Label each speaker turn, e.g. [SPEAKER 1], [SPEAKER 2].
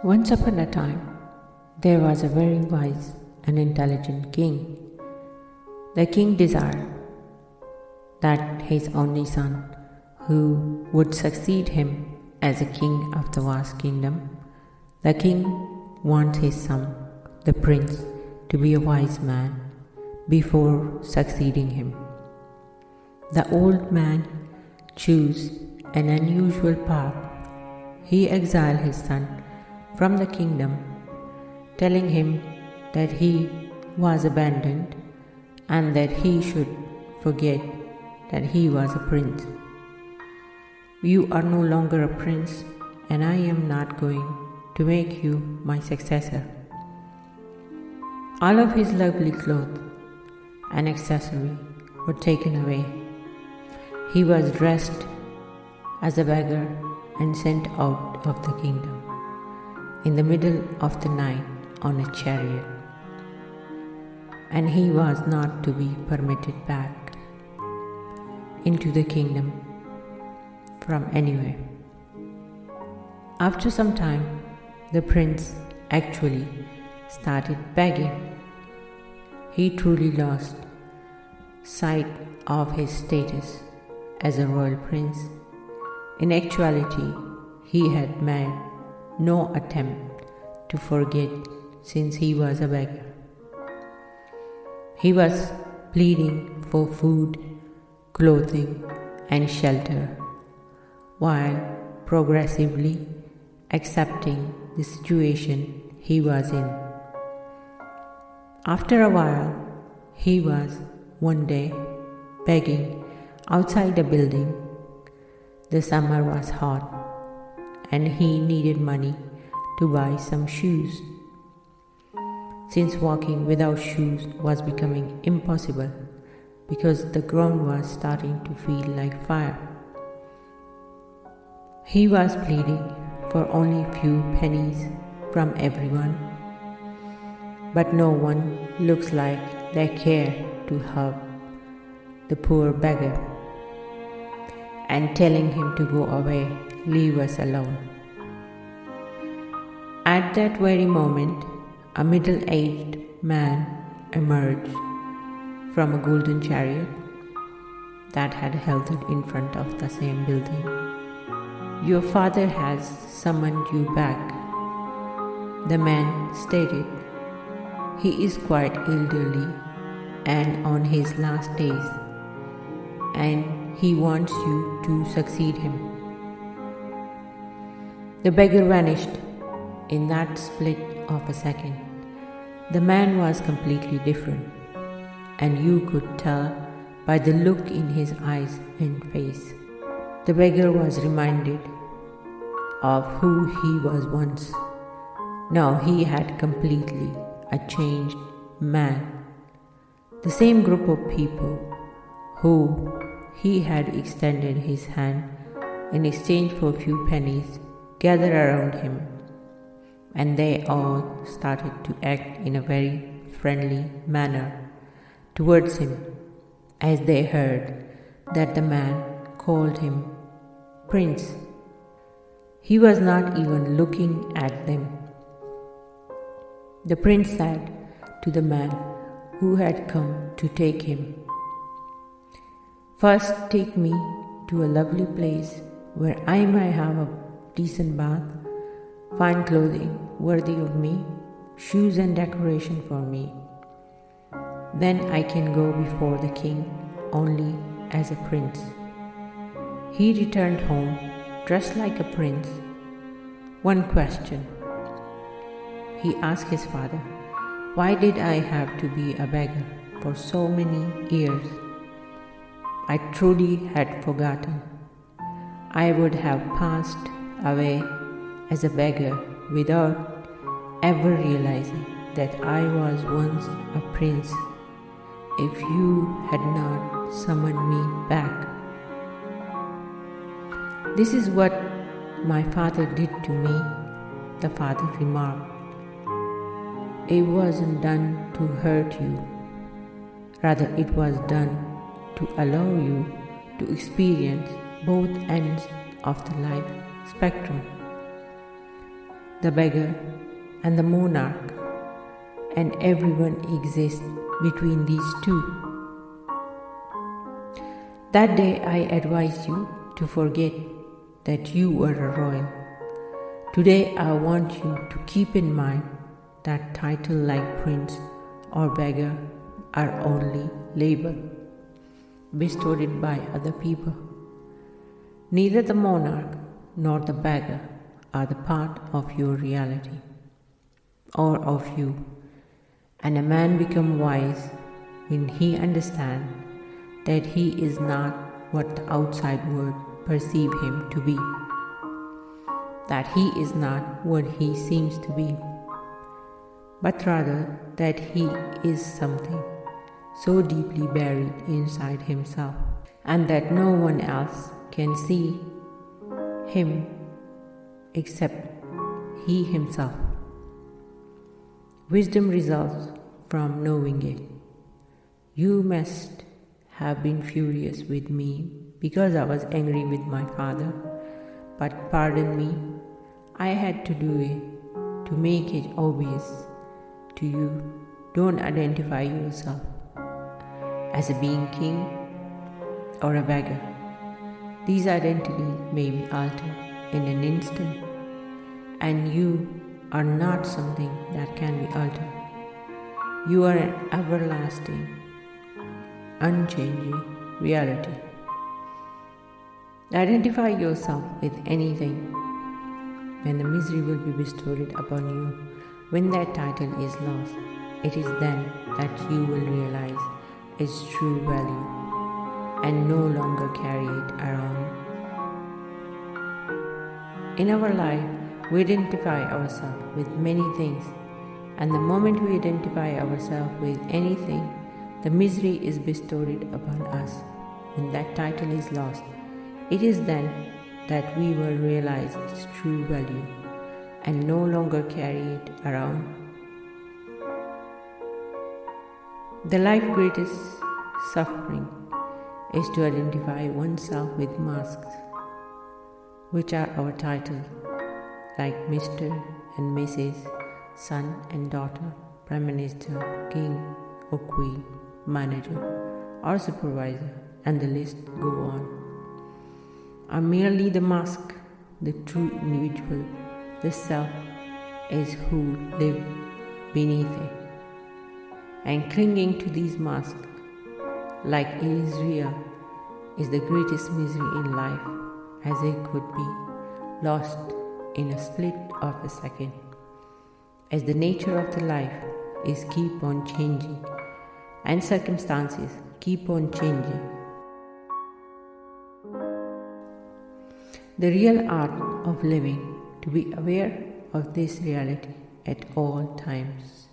[SPEAKER 1] Once upon a time, there was a very wise and intelligent king. The king desired that his only son, who would succeed him as a king of the vast kingdom, the king wants his son, the prince, to be a wise man before succeeding him. The old man chose an unusual path. He exiled his son from the kingdom, telling him that he was abandoned and that he should forget that he was a prince. You are no longer a prince, and I am not going to make you my successor. All of his lovely clothes and accessories were taken away. He was dressed as a beggar and sent out of the kingdom in the middle of the night on a chariot, and he was not to be permitted back into the kingdom from anywhere. After some time, the prince actually started begging. He truly lost sight of his status as a royal prince. In actuality, he had made no attempt to forget since he was a beggar. He was pleading for food, clothing, and shelter, while progressively accepting the situation he was in. After a while, he was one day begging outside a building. The summer was hot, and he needed money to buy some shoes, since walking without shoes was becoming impossible because the ground was starting to feel like fire. He was pleading for only a few pennies from everyone, but no one looks like they care to help the poor beggar, and telling him to go away, leave us alone. At that very moment, a middle-aged man emerged from a golden chariot that had halted in front of the same building. Your father has summoned you back, the man stated. He is quite elderly and on his last days, and he wants you to succeed him. The beggar vanished in that split of a second. The man was completely different, and you could tell by the look in his eyes and face. The beggar was reminded of who he was once. Now he had completely a changed man. The same group of people who he had extended his hand in exchange for a few pennies gathered around him, and they all started to act in a very friendly manner towards him as they heard that the man called him Prince. He was not even looking at them. The prince said to the man who had come to take him, "First take me to a lovely place where I may have a decent bath, fine clothing worthy of me, shoes and decoration for me. Then I can go before the king only as a prince." He returned home dressed like a prince. One question he asked his father: "Why did I have to be a beggar for so many years? I truly had forgotten. I would have passed away as a beggar without ever realizing that I was once a prince if you had not summoned me back. This is what my father did to me," the father remarked. "It wasn't done to hurt you. Rather, it was done to allow you to experience both ends of the life spectrum. the beggar, and the monarch, and everyone exists between these two. That day I advised you to forget that you were a royal. Today I want you to keep in mind that title like prince or beggar are only label bestowed by other people. Neither the monarch nor the beggar are the part of your reality or of you, and a man becomes wise when he understands that he is not what the outside world perceive him to be, that he is not what he seems to be, but rather that he is something so deeply buried inside himself, and that no one else can see him except he himself. Wisdom results from knowing it. You must have been furious with me because I was angry with my father, but pardon me, I had to do it to make it obvious to you. Don't identify yourself as a being king or a beggar. These identities may be altered in an instant, and you are not something that can be altered. You are an everlasting, unchanging reality. Identify yourself with anything, when the misery will be bestowed upon you. When that title is lost, it is then that you will realize its true value and no longer carry it around. In our life, we identify ourselves with many things, and the moment we identify ourselves with anything, the misery is bestowed upon us. When that title is lost, it is then that we will realize its true value and no longer carry it around. The life's greatest suffering is to identify oneself with masks, which are our titles, like Mr. and Mrs., son and daughter, prime minister, king or queen, manager or supervisor, and the list go on, are merely the mask. The true individual, the self, is who live beneath it. And clinging to these masks like it is real is the greatest misery in life, as it could be lost in a split of a second, as the nature of the life is keep on changing and circumstances keep on changing. The real art of living to be aware of this reality at all times.